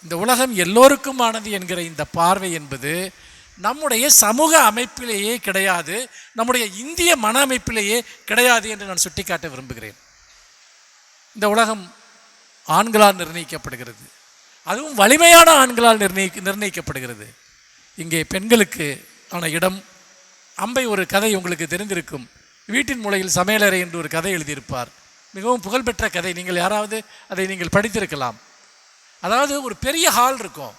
இந்த உலகம் எல்லோருக்குமானது என்கிற இந்த பார்வை என்பது நம்முடைய சமூக அமைப்பிலேயே கிடையாது, நம்முடைய இந்திய மன அமைப்பிலேயே கிடையாது என்று நான் சுட்டிக்காட்ட விரும்புகிறேன். இந்த உலகம் ஆண்களால் நிர்ணயிக்கப்படுகிறது, அதுவும் வலிமையான ஆண்களால் நிர்ணயிக்கப்படுகிறது. இங்கே பெண்களுக்கு ஆன இடம் அம்பை ஒரு கதை உங்களுக்கு தெரிந்திருக்கும். வீட்டின் மூலையில் சமையலறை என்று ஒரு கதை எழுதியிருப்பார். மிகவும் புகழ்பெற்ற கதை. நீங்கள் யாராவது அதை நீங்கள் படித்திருக்கலாம். அதாவது ஒரு பெரிய ஹால் இருக்கும்,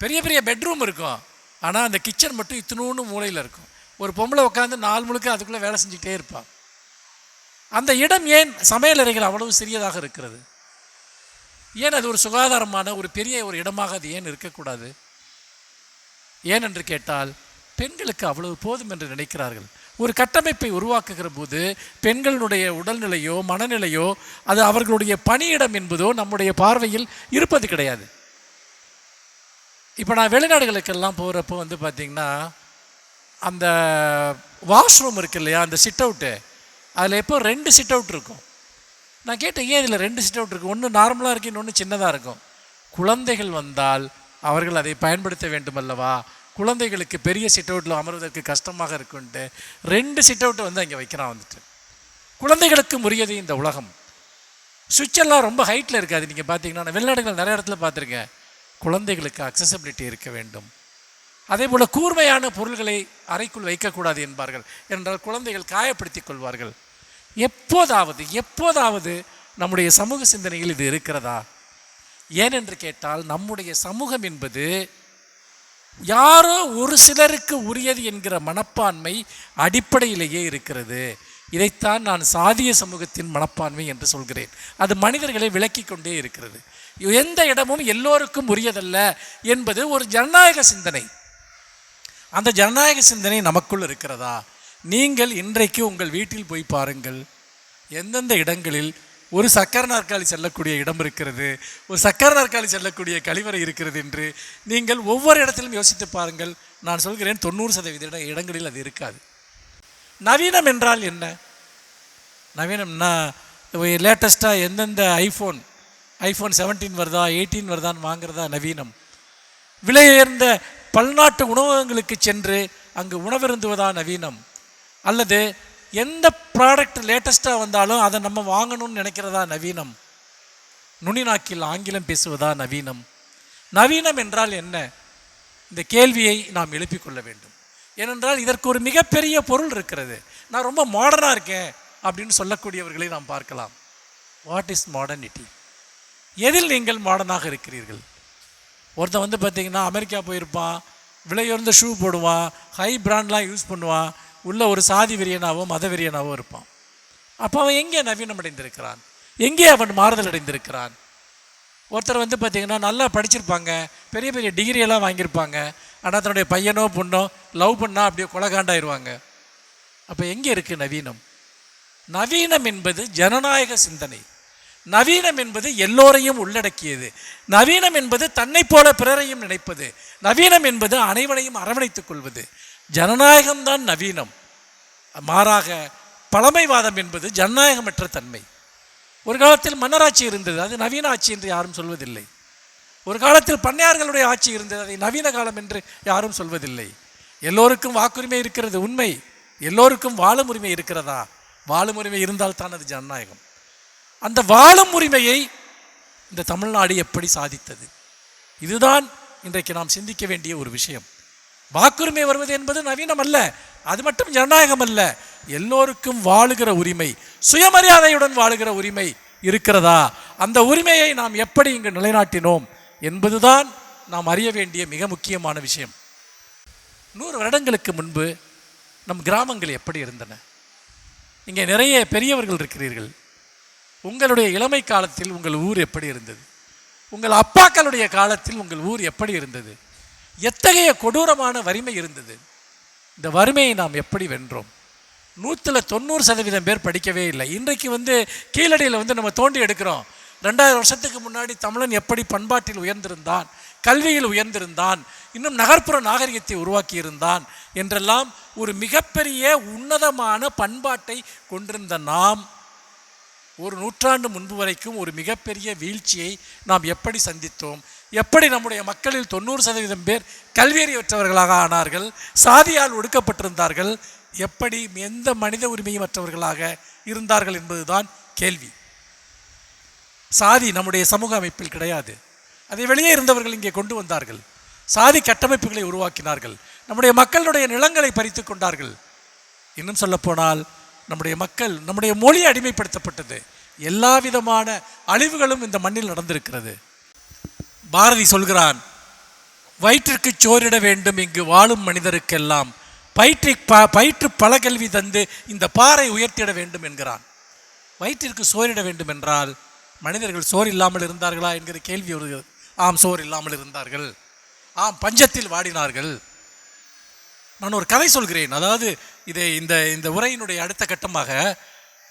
பெரிய பெரிய பெட்ரூம் இருக்கும், ஆனால் அந்த கிச்சன் மட்டும் இத்தினூன்னு மூலையில் இருக்கும். ஒரு பொம்பளை உட்காந்து நாள் முழுக்க அதுக்குள்ளே வேலை செஞ்சுக்கிட்டே இருப்பாள். அந்த இடம் ஏன் சமையலறைகள் அவ்வளவு சிறியதாக இருக்கிறது? ஏன் அது ஒரு சுகாதாரமான ஒரு பெரிய ஒரு இடமாக அது ஏன் இருக்கக்கூடாது? ஏன் என்று கேட்டால் பெண்களுக்கு அவ்வளவு போதும் என்று நினைக்கிறார்கள். ஒரு கட்டமைப்பை உருவாக்குகிற போது பெண்களுடைய உடல்நிலையோ மனநிலையோ அது அவர்களுடைய பணியிடம் என்பதோ நம்முடைய பார்வையில் இருப்பது கிடையாது. இப்போ நான் வெளிநாடுகளுக்கெல்லாம் போகிறப்போ பார்த்திங்கன்னா அந்த வாஷ்ரூம் இருக்கு இல்லையா, அந்த சிட் அவுட்டு, அதில் எப்போ 2 சிட் அவுட் இருக்கும். நான் கேட்டேன், ஏன் இதில் 2 சிட் அவுட் இருக்குது? ஒன்று நார்மலாக இருக்கு, இன்னொன்று சின்னதாக இருக்கும். குழந்தைகள் வந்தால் அவர்கள் அதை பயன்படுத்த வேண்டும் அல்லவா, குழந்தைகளுக்கு பெரிய சிட் அவுட்டில் அமர்வதற்கு கஷ்டமாக இருக்குன்ட்டு 2 சிட் அவுட்டை அங்கே வைக்கிறான். குழந்தைகளுக்கு உரியது இந்த உலகம். சுவிட்செல்லாம் ரொம்ப ஹைட்டில் இருக்காது. நீங்கள் பார்த்தீங்கன்னா நான் வெளிநாடுகள் நிறைய இடத்துல பார்த்துருக்கேன். குழந்தைகளுக்கு அக்சசபிலிட்டி இருக்க வேண்டும். அதே போல் கூர்மையான பொருள்களை அறைக்குள் வைக்கக்கூடாது என்பார்கள். என்றால் குழந்தைகள் காயப்படுத்திக் கொள்வார்கள். எப்போதாவது நம்முடைய சமூக சிந்தனையில் இது இருக்கிறதா? ஏனென்று கேட்டால் நம்முடைய சமூகம் என்பது யாரோ ஒரு சிலருக்கு உரியது என்கிற மனப்பான்மை அடிப்படையிலேயே இருக்கிறது. இதைத்தான் நான் சாதிய சமூகத்தின் மனப்பான்மை என்று சொல்கிறேன். அது மனிதர்களை விலக்கி கொண்டே இருக்கிறது. எந்த இடமும் எல்லோருக்கும் உரியதல்ல என்பது ஒரு ஜனநாயக சிந்தனை. அந்த ஜனநாயக சிந்தனை நமக்குள் இருக்கிறதா? நீங்கள் இன்றைக்கு உங்கள் வீட்டில் போய் பாருங்கள், எந்தெந்த இடங்களில் ஒரு சக்கர நாற்காலி செல்லக்கூடிய இடம் இருக்கிறது, ஒரு சக்கர நாற்காலி செல்லக்கூடிய கழிவறை இருக்கிறது என்று நீங்கள் ஒவ்வொரு இடத்திலும் யோசித்து பாருங்கள். நான் சொல்கிறேன் 90% இடங்களில் அது இருக்காது. நவீனம் என்றால் என்ன? நவீனம்னா லேட்டஸ்ட்டாக எந்தெந்த ஐஃபோன் 17 வருதா 18 வருதான்னு வாங்குறதா நவீனம்? விலை உயர்ந்த பல்நாட்டு உணவகங்களுக்கு சென்று அங்கு உணவிருந்துவதா நவீனம்? அல்லது எந்த ப்ராடக்ட் லேட்டஸ்ட்டாக வந்தாலும் அதை நம்ம வாங்கணும்னு நினைக்கிறதா நவீனம்? நுனிநாக்கில் ஆங்கிலம் பேசுவதா நவீனம்? நவீனம் என்றால் என்ன? இந்த கேள்வியை நாம் எழுப்பிக் கொள்ள வேண்டும். ஏனென்றால் இதற்கு ஒரு மிகப்பெரிய பொருள் இருக்கிறது. நான் ரொம்ப மாடர்னாக இருக்கேன் அப்படின்னு சொல்லக்கூடியவர்களை நாம் பார்க்கலாம். What is modernity? எதில் நீங்கள் மாடர்னாக இருக்கிறீர்கள்? ஒருத்தன் பார்த்தீங்கன்னா அமெரிக்கா போயிருப்பான், விலையுயர்ந்த ஷூ போடுவான், ஹை பிராண்ட்லாம் யூஸ் பண்ணுவான், உள்ள ஒரு சாதி வெறியனாவோ மத வெறியனாவோ இருப்பான். அப்போ அவன் எங்கே நவீனம் அடைந்திருக்கிறான்? எங்கே அவன் மாறுதல் அடைந்திருக்கிறான்? ஒருத்தர் பார்த்திங்கன்னா நல்லா படிச்சிருப்பாங்க, பெரிய பெரிய டிகிரியெல்லாம் வாங்கியிருப்பாங்க, ஆனால் தன்னுடைய பையனோ பொண்ணோ லவ் பண்ணால் அப்படியே கொலகாண்டாயிருவாங்க. அப்போ எங்கே இருக்குது நவீனம்? நவீனம் என்பது ஜனநாயக சிந்தனை. நவீனம் என்பது எல்லோரையும் உள்ளடக்கியது. நவீனம் என்பது தன்னை போல பிறரையும் நினைப்பது. நவீனம் என்பது அனைவரையும் அரவணைத்துக் கொள்வது. ஜனநாயகம்தான் நவீனம். மாறாக பழமைவாதம் என்பது ஜனநாயகமற்ற தன்மை. ஒரு காலத்தில் மன்னராட்சி இருந்தது, அது நவீன ஆட்சி என்று யாரும் சொல்வதில்லை. ஒரு காலத்தில் பண்ணையார்களுடைய ஆட்சி இருந்தது, அதை நவீன காலம் என்று யாரும் சொல்வதில்லை. எல்லோருக்கும் வாக்குரிமை இருக்கிறது உண்மை. எல்லோருக்கும் வாழும் உரிமை இருக்கிறதா? வாழும் உரிமை இருந்தால் தான் அது ஜனநாயகம். அந்த வாழும் உரிமையை இந்த தமிழ்நாடு எப்படி சாதித்தது? இதுதான் இன்றைக்கு நாம் சிந்திக்க வேண்டிய ஒரு விஷயம். வாக்குரிமை வருவது என்பது நவீனம் அல்ல, அது மட்டும் ஜனநாயகம் அல்ல. எல்லோருக்கும் வாழுகிற உரிமை, சுயமரியாதையுடன் வாழுகிற உரிமை இருக்கிறதா? அந்த உரிமையை நாம் எப்படி இங்கு நிலைநாட்டினோம் என்பதுதான் நாம் அறிய வேண்டிய மிக முக்கியமான விஷயம். 100 வருடங்களுக்கு முன்பு நம் கிராமங்கள் எப்படி இருந்தன? இங்கே நிறைய பெரியவர்கள் இருக்கிறீர்கள். உங்களுடைய இளமை காலத்தில் உங்கள் ஊர் எப்படி இருந்தது? உங்கள் அப்பாக்களுடைய காலத்தில் உங்கள் ஊர் எப்படி இருந்தது? எத்தகைய கொடூரமான வறுமை இருந்தது? இந்த வறுமையை நாம் எப்படி வென்றோம்? 190% பேர் படிக்கவே இல்லை. இன்றைக்கு கீழடியில் நம்ம தோண்டி எடுக்கிறோம். 2000 வருஷத்துக்கு முன்னாடி தமிழன் எப்படி பண்பாட்டில் உயர்ந்திருந்தான், கல்வியில் உயர்ந்திருந்தான், இன்னும் நகர்ப்புற நாகரிகத்தை உருவாக்கி இருந்தான் என்றெல்லாம் ஒரு மிகப்பெரிய உன்னதமான பண்பாட்டை கொண்டிருந்த நாம் ஒரு நூற்றாண்டு முன்பு வரைக்கும் ஒரு மிகப்பெரிய வீழ்ச்சியை நாம் எப்படி சந்தித்தோம்? எப்படி நம்முடைய மக்களில் 90% பேர் கல்வியறிவற்றவர்களாக ஆனார்கள், சாதியால் ஒடுக்கப்பட்டிருந்தார்கள், எப்படி எந்த மனித உரிமையற்றவர்களாக இருந்தார்கள் என்பதுதான் கேள்வி. சாதி நம்முடைய சமூக அமைப்பில் கிடையாது. அதை வெளியே இருந்தவர்கள் இங்கே கொண்டு வந்தார்கள். சாதி கட்டமைப்புகளை உருவாக்கினார்கள். நம்முடைய மக்களுடைய நிலங்களை பறித்து கொண்டார்கள். இன்னும் சொல்லப்போனால் நம்முடைய மக்கள், நம்முடைய மொழி அடிமைப்படுத்தப்பட்டது. எல்லா விதமான அழிவுகளும் இந்த மண்ணில் நடந்திருக்கிறது. பாரதி சொல்கிறான், வயிற்றிற்கு சோறிட வேண்டும் இங்கு வாழும் மனிதருக்கெல்லாம், பயிற்று பல கல்வி தந்து இந்த பாறை உயர்த்திட வேண்டும் என்கிறான். வயிற்றிற்கு சோறிட வேண்டும் என்றால் மனிதர்கள் சோறு இல்லாமல் இருந்தார்களா என்கிற கேள்வி வருகிறது. ஆம், சோறு இல்லாமல் இருந்தார்கள். ஆம், பஞ்சத்தில் வாடினார்கள். நான் ஒரு கதை சொல்கிறேன். அதாவது இதை இந்த உரையினுடைய அடுத்த கட்டமாக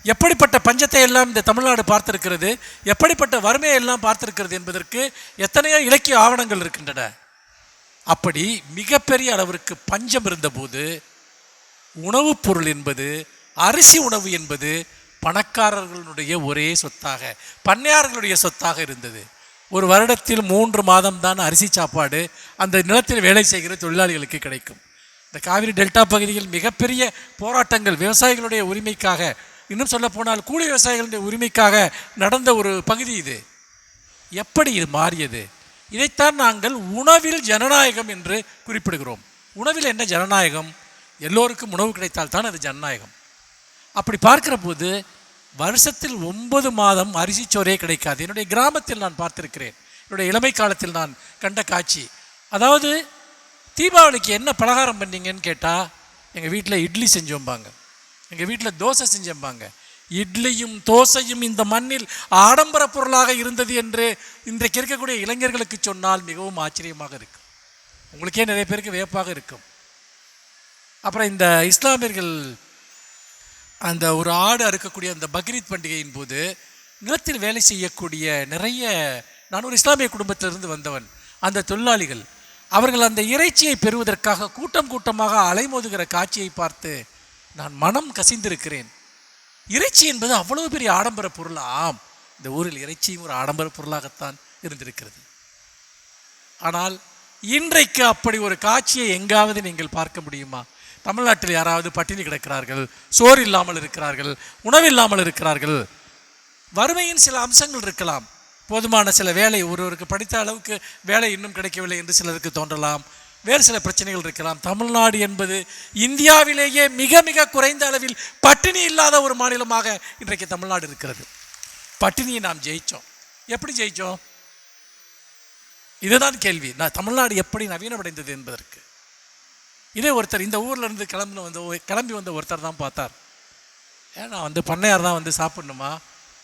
எப்படிப்பட்ட பஞ்சத்தை எல்லாம் இந்த தமிழ்நாடு பார்த்திருக்கிறது, எப்படிப்பட்ட வறுமையை எல்லாம் பார்த்திருக்கிறது என்பதற்கு எத்தனையோ இலக்கிய ஆவணங்கள் இருக்கின்றன. அப்படி மிகப்பெரிய அளவிற்கு பஞ்சம் இருந்தபோது உணவுப் பொருள் என்பது, அரிசி உணவு என்பது பணக்காரர்களுடைய ஒரே சொத்தாக, பண்ணையார்களுடைய சொத்தாக இருந்தது. ஒரு வருடத்தில் 3 மாதம் தான் அரிசி சாப்பாடு அந்த நிலத்தில் வேலை செய்கிற தொழிலாளிகளுக்கு கிடைக்கும். இந்த காவிரி டெல்டா பகுதியில் மிகப்பெரிய போராட்டங்கள் விவசாயிகளுடைய உரிமைக்காக, இன்னும் சொல்ல போனால் கூலி விவசாயிகளுடைய உரிமைக்காக நடந்த ஒரு பகுதி இது. எப்படி இது மாறியது? இதைத்தான் நாங்கள் உணவில் ஜனநாயகம் என்று குறிப்பிடுகிறோம். உணவில் என்ன ஜனநாயகம்? எல்லோருக்கும் உணவு கிடைத்தால் தான் அது ஜனநாயகம். அப்படி பார்க்கிற போது வருஷத்தில் 9 மாதம் அரிசிச்சோரே கிடைக்காது. என்னுடைய கிராமத்தில் நான் பார்த்திருக்கிறேன். என்னுடைய இளமை காலத்தில் நான் கண்ட காட்சி. அதாவது தீபாவளிக்கு என்ன பலகாரம் பண்ணீங்கன்னு கேட்டால், எங்கள் வீட்டில் இட்லி செஞ்சோம்பாங்க, எங்கள் வீட்டில் தோசை செஞ்சோம்பாங்க. இட்லியும் தோசையும் இந்த மண்ணில் ஆடம்பர பொருளாக இருந்தது என்று இன்றைக்கு இருக்கக்கூடிய இளைஞர்களுக்கு சொன்னால் மிகவும் ஆச்சரியமாக இருக்கும். உங்களுக்கே நிறைய பேருக்கு வியப்பாக இருக்கும். அப்புறம் இந்த இஸ்லாமியர்கள் அந்த ஒரு ஆடு அறுக்கக்கூடிய அந்த பக்ரீத் பண்டிகையின் போது நிலத்தில் வேலை செய்யக்கூடிய நிறைய, நான் ஒரு இஸ்லாமிய குடும்பத்திலிருந்து வந்தவன், அந்த தொழிலாளிகள் அவர்கள் அந்த இறைச்சியை பெறுவதற்காக கூட்டம் கூட்டமாக அலைமோதுகிற காட்சியை பார்த்து நான் மனம் கசிந்திருக்கிறேன். இறைச்சி என்பது அவ்வளவு பெரிய ஆடம்பர பொருள். ஆம், இந்த ஊரில் இறைச்சியும் ஒரு ஆடம்பர பொருளாகத்தான் இருந்திருக்கிறது. ஆனால் இன்றைக்கு அப்படி ஒரு காட்சியை எங்காவது நீங்கள் பார்க்க முடியுமா? தமிழ்நாட்டில் யாராவது பட்டினி கிடக்கிறார்கள், சோறு இல்லாமல் இருக்கிறார்கள், உணவில்லாமல் இருக்கிறார்கள். வறுமையின் சில அம்சங்கள் இருக்கலாம். போதுமான சில வேலை, ஒருவருக்கு படித்த அளவுக்கு வேலை இன்னும் கிடைக்கவில்லை என்று சிலருக்கு தோன்றலாம். வேறு சில பிரச்சனைகள் இருக்கலாம். தமிழ்நாடு என்பது இந்தியாவிலேயே மிக மிக குறைந்த அளவில் பட்டினி இல்லாத ஒரு மாநிலமாக இன்றைக்கு தமிழ்நாடு இருக்கிறது. பட்டினியை நாம் ஜெயித்தோம். எப்படி ஜெயித்தோம்? இதுதான் கேள்வி. தமிழ்நாடு எப்படி நவீனமடைந்தது என்பதற்கு இதே ஒருத்தர் இந்த ஊரில் இருந்து கிளம்பி வந்த ஒருத்தர் தான் பார்த்தார். ஏன்னா பண்ணையார் தான் சாப்பிட்ணுமா,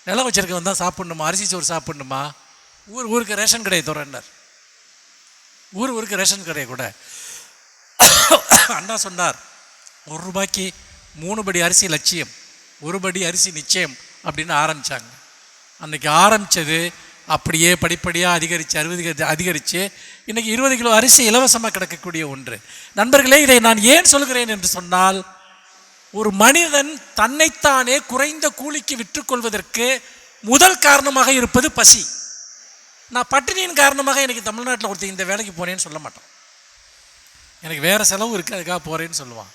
நிலம் வச்சிருக்கவன் தான் சாப்பிட்ணுமா, அரிசி சோறு சாப்பிட்ணுமா, ஊருக்கு ரேஷன் கடையை திறன்னார். ஊருக்கு ரேஷன் கடையை கூட அண்ணா சொன்னார், 1 ரூபாய்க்கு 3 படி அரிசி லட்சியம், 1 படி அரிசி நிச்சயம் அப்படின்னு ஆரம்பித்தாங்க. அன்றைக்கி ஆரம்பித்தது அப்படியே படிப்படியாக அதிகரித்து இன்றைக்கி 20 கிலோ அரிசி இலவசமாக கிடைக்கக்கூடிய ஒன்று. நண்பர்களே, இதை நான் ஏன் சொல்கிறேன் என்று சொன்னால், ஒரு மனிதன் தன்னைத்தானே குறைந்த கூலிக்கு விற்றுக்கொள்வதற்கு முதல் காரணமாக இருப்பது பசி. நான் பட்டினியின் காரணமாக எனக்கு தமிழ்நாட்டில் ஒருத்தர் இந்த வேலைக்கு போனேன்னு சொல்ல மாட்டான். எனக்கு வேறு செலவு இருக்குது அதுக்காக போகிறேன்னு சொல்லுவான்.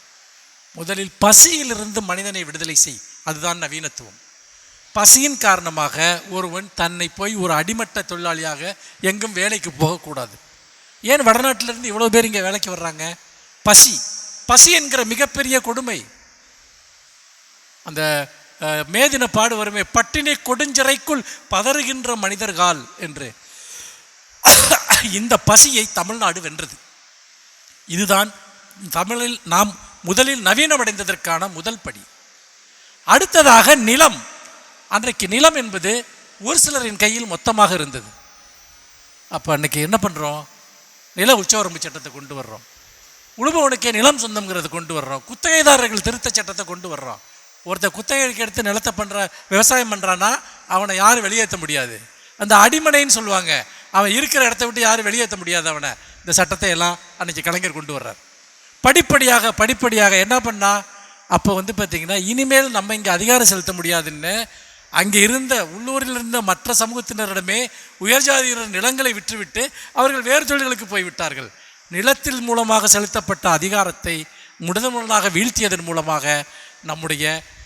முதலில் பசியிலிருந்து மனிதனை விடுதலை செய், அதுதான் நவீனத்துவம். பசியின் காரணமாக ஒருவன் தன்னை போய் ஒரு அடிமட்ட தொழிலாளியாக எங்கும் வேலைக்கு போகக்கூடாது. ஏன் வடநாட்டிலிருந்து இவ்வளோ பேர் இங்கே வேலைக்கு வர்றாங்க? பசி என்கிற மிகப்பெரிய கொடுமை. அந்த மேதின பாடு வருமே, பட்டினி கொடுஞ்சிறைக்குள் பதறுகின்ற மனிதர்கள் என்று. இந்த பசியை தமிழ்நாடு வென்றது. இதுதான் தமிழில் நாம் முதலில் நவீனமடைந்ததற்கான முதல் படி. அடுத்ததாக நிலம். அன்றைக்கு நிலம் என்பது ஒரு சிலரின் கையில் மொத்தமாக இருந்தது. அப்போ அன்றைக்கி என்ன பண்ணுறோம்? நில உச்சவரம்பு சட்டத்தை கொண்டு வர்றோம், உழுபவனுக்கே நிலம் சொந்தம்ங்கிறது கொண்டு வர்றோம், குத்தகைதாரர்கள் திருத்த சட்டத்தை கொண்டு வர்றோம். ஒருத்தர் குத்தகைக்கு எடுத்து நிலத்தை விவசாயம் பண்ணுறான்னா அவனை யாரும் வெளியேற்ற முடியாது. அந்த அடிமனைன்னு சொல்லுவாங்க, அவன் இருக்கிற இடத்த விட்டு யாரும் வெளியேற்ற முடியாது அவனை. இந்த சட்டத்தை எல்லாம் அன்றைக்கி கலைஞர் கொண்டு வர்றார். படிப்படியாக என்ன பண்ணால், அப்போ பார்த்திங்கன்னா இனிமேல் நம்ம இங்கே அதிகாரம் செலுத்த முடியாதுன்னு அங்கே இருந்த உள்ளூரில் இருந்த மற்ற சமூகத்தினரிடமே உயர்ஜாதியினர் நிலங்களை விற்றுவிட்டு அவர்கள் வேறு தொழில்களுக்கு போய்விட்டார்கள். நிலத்தில் மூலமாக செலுத்தப்பட்ட அதிகாரத்தை முதலாக வீழ்த்தியதன் மூலமாக நம்முடைய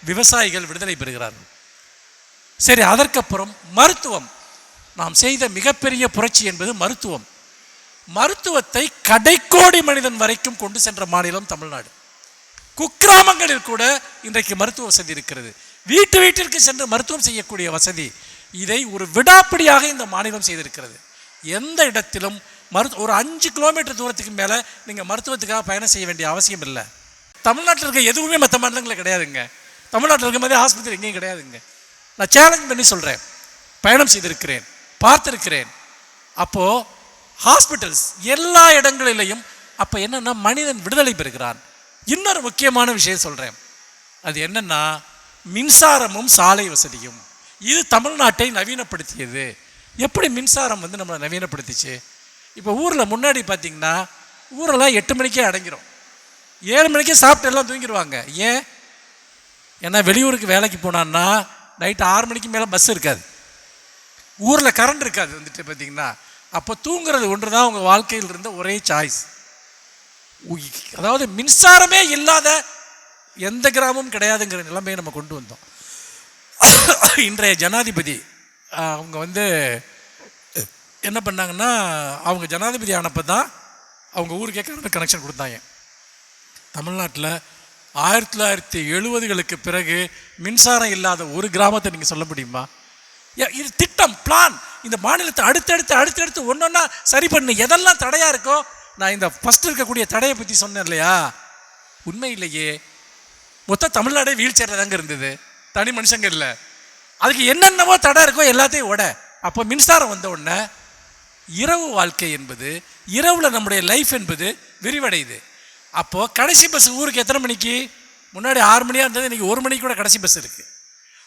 விவசாயிகள் விடுதலை பெறுகிறார்கள். சரி, அதற்கப்புறம் மருத்துவம். நாம் செய்த மிகப்பெரிய புரட்சி என்பது மருத்துவம். மருத்துவத்தை கடைக்கோடி மனிதன் வரைக்கும் கொண்டு சென்ற மாநிலம் தமிழ்நாடு. குக்கிராமங்களில் கூட இன்றைக்கு மருத்துவ வசதி இருக்கிறது. வீட்டு வீட்டிற்கு சென்று மருத்துவம் செய்யக்கூடிய வசதி. இதை ஒரு விடாப்பிடியாக இந்த மாநிலம் செய்திருக்கிறது. எந்த இடத்திலும் ஒரு 5 கிலோமீட்டர் தூரத்துக்கு மேலே நீங்கள் மருத்துவத்துக்காக பயணம் செய்ய வேண்டிய அவசியம் இல்லை. தமிழ்நாட்டில் இருக்க எதுவுமே மற்ற மாநிலங்களில் கிடையாதுங்க. தமிழ்நாட்டில் இருக்க மாதிரி ஆஸ்பத்திரி எங்கேயும் கிடையாதுங்க. நான் சேலஞ்ச் பண்ணி சொல்கிறேன், பயணம் செய்திருக்கிறேன், பார்த்துருக்கிறேன். அப்போது ஹாஸ்பிட்டல்ஸ் எல்லா இடங்களிலையும். அப்போ என்னென்னா மனிதன் விடுதலை பெறுகிறான். இன்னொரு முக்கியமான விஷயம் சொல்கிறேன், அது என்னென்னா மின்சாரமும் சாலை வசதியும். இது தமிழ்நாட்டை நவீனப்படுத்தியது. எப்படி மின்சாரம் நம்மளை நவீனப்படுத்திச்சு? இப்போ ஊரில் முன்னாடி பார்த்திங்கன்னா ஊரெல்லாம் 8 மணிக்கே அடங்கிடும், 7 மணிக்கே சாப்பிட்டு எல்லாம் தூங்கிடுவாங்க. ஏன்? ஏன்னா வெளியூருக்கு வேலைக்கு போனான்னா நைட்டு 6 மணிக்கு மேலே பஸ் இருக்காது, ஊரில் கரண்ட் இருக்காது பார்த்திங்கன்னா. அப்போ தூங்குறது ஒன்று தான் உங்கள் வாழ்க்கையில் இருந்த ஒரே சாய்ஸ். அதாவது மின்சாரமே இல்லாத எந்த கிராமமும் கிடையாதுங்கிற நிலைமையை நம்ம கொண்டு வந்தோம். இன்றைய ஜனாதிபதி அவங்க என்ன பண்ணாங்கன்னா, அவங்க ஜனாதிபதி ஆனப்போ தான் அவங்க ஊருக்கே கரண்ட் கனெக்ஷன் கொடுத்தாங்க. தமிழ்நாட்டில் 1970களுக்கு பிறகு மின்சாரம் இல்லாத ஒரு கிராமத்தை நீங்கள் சொல்ல முடியுமா? இது திட்டம், பிளான். இந்த மாநிலத்தை அடுத்தடுத்து ஒன்றொன்னா சரி பண்ணு. எதெல்லாம் தடையாக இருக்கோ, நான் இந்த ஃபஸ்ட் இருக்கக்கூடிய தடையை பற்றி சொன்னேன் இல்லையா, உண்மையிலேயே மொத்த தமிழ்நாடே வீல் சேரில் தாங்க இருந்தது, தனி மனுஷங்க இல்லை. அதுக்கு என்னென்னவோ தடை இருக்கோ எல்லாத்தையும் உட. அப்போ மின்சாரம் வந்த உடனே இரவு வாழ்க்கை என்பது, இரவில் நம்முடைய லைஃப் என்பது விரிவடையுது. அப்போது கடைசி பஸ் ஊருக்கு எத்தனை மணிக்கு? முன்னாடி 6 மணியாக இருந்தது, இன்றைக்கி 1 மணிக்கு கூட கடைசி பஸ் இருக்குது.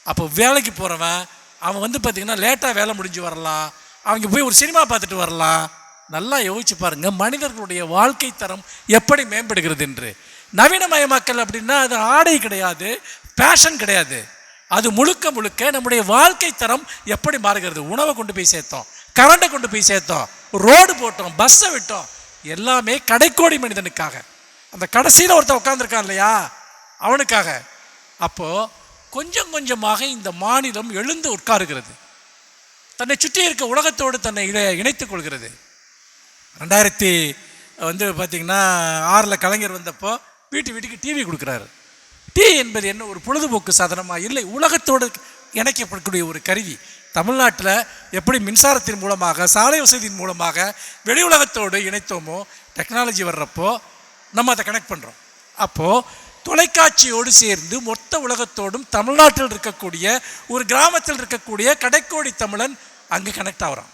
அப்போ வேலைக்கு போகிறவன் அவன் பார்த்திங்கன்னா லேட்டாக வேலை முடிஞ்சு வரலாம், அவங்க போய் ஒரு சினிமா பார்த்துட்டு வரலாம். நல்லா யோசிச்சு பாருங்கள், மனிதர்களுடைய வாழ்க்கை தரம் எப்படி மேம்படுகிறது என்று. நவீனமயமாக்கல் அப்படின்னா அது ஆடை கிடையாது, பேஷன் கிடையாது. அது முழுக்க முழுக்க நம்முடைய வாழ்க்கை தரம் எப்படி மாறுகிறது. உணவை கொண்டு போய் சேர்த்தோம், கரண்டை கொண்டு போய் சேர்த்தோம், ரோடு போட்டோம், பஸ்ஸை விட்டோம். எல்லாமே கடைக்கோடி மனிதனுக்காக. அந்த கடைசியில் ஒருத்தன் உட்காந்துருக்கான் இல்லையா, அவனுக்காக. அப்போது கொஞ்சம் கொஞ்சமாக இந்த மாநிலம் எழுந்து உட்காருகிறது, தன்னை சுற்றி இருக்க உலகத்தோடு தன்னை இணைத்துக் கொள்கிறது. 2000 பார்த்திங்கன்னா 6 கலைஞர் வந்தப்போ வீட்டுக்கு டிவி கொடுக்குறாரு. டிவி என்பது என்ன, ஒரு பொழுதுபோக்கு சாதனமாக இல்லை, உலகத்தோடு இணைக்கப்படக்கூடிய ஒரு கருவி. தமிழ்நாட்டில் எப்படி மின்சாரத்தின் மூலமாக, சாலை வசதியின் மூலமாக வெளி உலகத்தோடு இணைத்தோமோ, டெக்னாலஜி வர்றப்போ நம்ம அதை கனெக்ட் பண்ணுறோம். அப்போது தொலைக்காட்சியோடு சேர்ந்து மொத்த உலகத்தோடும் தமிழ்நாட்டில் இருக்கக்கூடிய ஒரு கிராமத்தில் இருக்கக்கூடிய கடைக்கோடி தமிழன் அங்கே கனெக்ட் ஆகிறான்.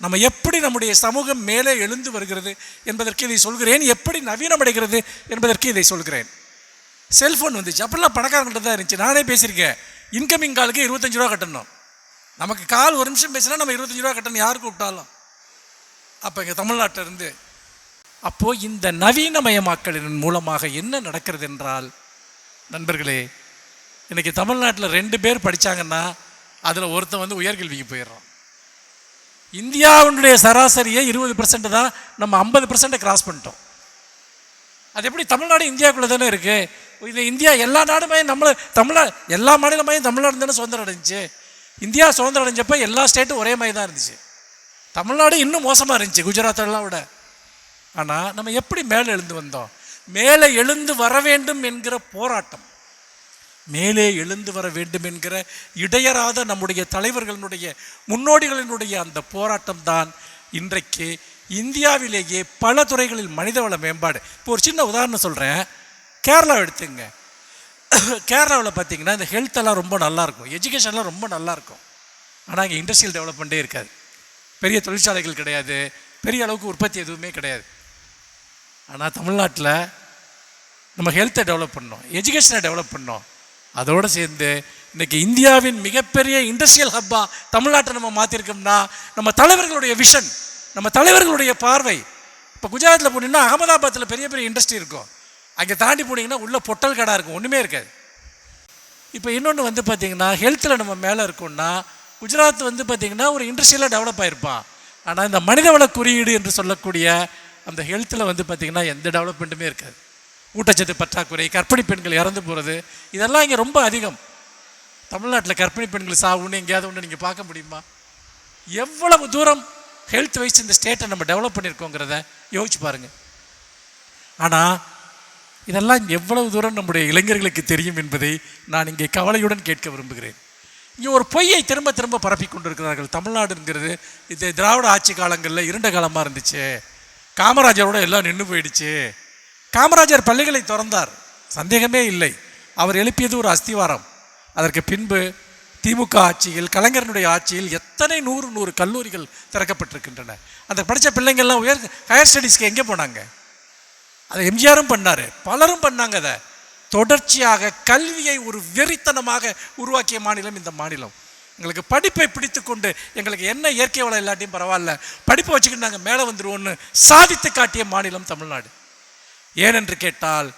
நம்ம எப்படி நம்முடைய சமூகம் மேலே எழுந்து வருகிறது என்பதற்கு இதை சொல்கிறேன், எப்படி நவீனமடைகிறது என்பதற்கு இதை சொல்கிறேன். செல்ஃபோன் வந்துச்சு, அப்படிலாம் பணக்காரங்கள்ட்ட தான் இருந்துச்சு. நானே பேசியிருக்கேன், இன்கமிங் காலுக்கு 25 ரூபா கட்டணும். நமக்கு கால் 1 நிமிஷம் பேசினா நம்ம 25 ரூபா கட்டணும், யார் கூப்பிட்டாலும். அப்போ இங்கே தமிழ்நாட்டில் இருந்து. அப்போது இந்த நவீனமயமாக்கலின் மூலமாக என்ன நடக்கிறது என்றால், நண்பர்களே, இன்றைக்கி தமிழ்நாட்டில் 2 பேர் படித்தாங்கன்னா அதில் ஒருத்தன் உயர்கல்விக்கு போயிடுறான். இந்தியாவுடைய சராசரியை 20% தான், நம்ம 50% கிராஸ் பண்ணிட்டோம். அது எப்படி? தமிழ்நாடு இந்தியாவுக்குள்ளே தானே இருக்குது. இது இந்தியா எல்லா நாடுமே தமிழ்நாடு எல்லா மாநிலமையும் தமிழ்நாடு தானே சுதந்திரம் அடைஞ்சிச்சு. இந்தியா சுதந்திரம் அடைஞ்சப்போ எல்லா ஸ்டேட்டும் ஒரே மாதிரி தான் இருந்துச்சு. தமிழ்நாடு இன்னும் மோசமாக இருந்துச்சு குஜராத்தெல்லாம் விட. ஆனால் நம்ம எப்படி மேலே எழுந்து வந்தோம்? மேலே எழுந்து வர வேண்டும் என்கிற போராட்டம், மேலே எழுந்து வர வேண்டும் என்கிற இடையறாத நம்முடைய தலைவர்களுடைய முன்னோடிகளினுடைய அந்த போராட்டம் தான் இன்றைக்கு இந்தியாவிலேயே பல துறைகளில் மனிதவள மேம்பாடு. இப்போ ஒரு சின்ன உதாரணம் சொல்கிறேன், கேரளாவை எடுத்துங்க. கேரளாவில் பார்த்திங்கன்னா இந்த ஹெல்த்தெல்லாம் ரொம்ப நல்லாயிருக்கும், எஜுகேஷன்லாம் ரொம்ப நல்லாயிருக்கும். ஆனால் இங்கே இண்டஸ்ட்ரியல் டெவலப்மெண்ட்டே இருக்காது, பெரிய தொழிற்சாலைகள் கிடையாது, பெரிய அளவுக்கு உற்பத்தி எதுவுமே கிடையாது. ஆனால் தமிழ்நாட்டில் நம்ம ஹெல்த்தை டெவலப் பண்ணோம், எஜுகேஷனை டெவலப் பண்ணோம். அதோடு சேர்ந்து இன்றைக்கி இந்தியாவின் மிகப்பெரிய இண்டஸ்ட்ரியல் ஹப்பாக தமிழ்நாட்டை நம்ம மாற்றிருக்கோம்னா நம்ம தலைவர்களுடைய விஷன், நம்ம தலைவர்களுடைய பார்வை. இப்போ குஜராத்தில் போனீங்கன்னா அகமதாபாத்தில் பெரிய பெரிய இண்டஸ்ட்ரி இருக்கும், அங்கே தாண்டி போனீங்கன்னா உள்ள பொட்டல் கடை இருக்கும், ஒன்றுமே இருக்காது. இப்போ இன்னொன்று வந்து பார்த்திங்கன்னா ஹெல்த்தில் நம்ம மேலே இருக்கோம்னா குஜராத் வந்து பார்த்திங்கன்னா ஒரு இண்டஸ்ட்ரியலாக டெவலப் ஆகிருப்பான். ஆனால் இந்த மனிதவள குறியீடு என்று சொல்லக்கூடிய அந்த ஹெல்த்தில் வந்து பார்த்திங்கன்னா எந்த டெவலப்மெண்ட்டுமே இருக்காது. ஊட்டச்சத்து பற்றாக்குறை, கர்ப்பிணி பெண்கள் இறந்து போகிறது, இதெல்லாம் இங்கே ரொம்ப அதிகம். தமிழ்நாட்டில் கர்ப்பிணி பெண்கள் சாவுன்னு எங்கேயாவது ஒன்று நீங்கள் பார்க்க முடியுமா? எவ்வளவு தூரம் ஹெல்த் வைஸ் இந்த ஸ்டேட்டை நம்ம டெவலப் பண்ணியிருக்கோங்கிறத யோசிச்சு பாருங்கள். ஆனால் இதெல்லாம் எவ்வளவு தூரம் நம்முடைய இளைஞர்களுக்கு தெரியும் என்பதை நான் இங்கே கவலையுடன் கேட்க விரும்புகிறேன். இங்கே ஒரு பொய்யை திரும்ப திரும்ப பரப்பி கொண்டிருக்கிறார்கள். தமிழ்நாடுங்கிறது இது திராவிட ஆட்சி காலங்களில் இருண்ட காலமாக இருந்துச்சு, காமராஜரோட எல்லாம் நின்று போயிடுச்சு. காமராஜர் பள்ளிகளை திறந்தார், சந்தேகமே இல்லை. அவர் எழுப்பியது ஒரு அஸ்திவாரம். அதற்கு பின்பு திமுக ஆட்சியில், கலைஞரனுடைய ஆட்சியில் எத்தனை 100 கல்லூரிகள் திறக்கப்பட்டிருக்கின்றன. அந்த படித்த பிள்ளைங்கள்லாம் ஹையர் ஸ்டடீஸ்க்கு எங்கே போனாங்க? அதை எம்ஜிஆரும் பண்ணார், பலரும் பண்ணாங்க. அதை தொடர்ச்சியாக கல்வியை ஒரு வெறித்தனமாக உருவாக்கிய மாநிலம் இந்த மாநிலம். எங்களுக்கு படிப்பை பிடித்து கொண்டு எங்களுக்கு என்ன இயற்கை வளம் இல்லாட்டியும் பரவாயில்ல, படிப்பை வச்சுக்கிட்டு நாங்கள் மேலே வந்துடுவோன்னு சாதித்து காட்டிய மாநிலம் தமிழ்நாடு. ஏனென்று கேட்டால்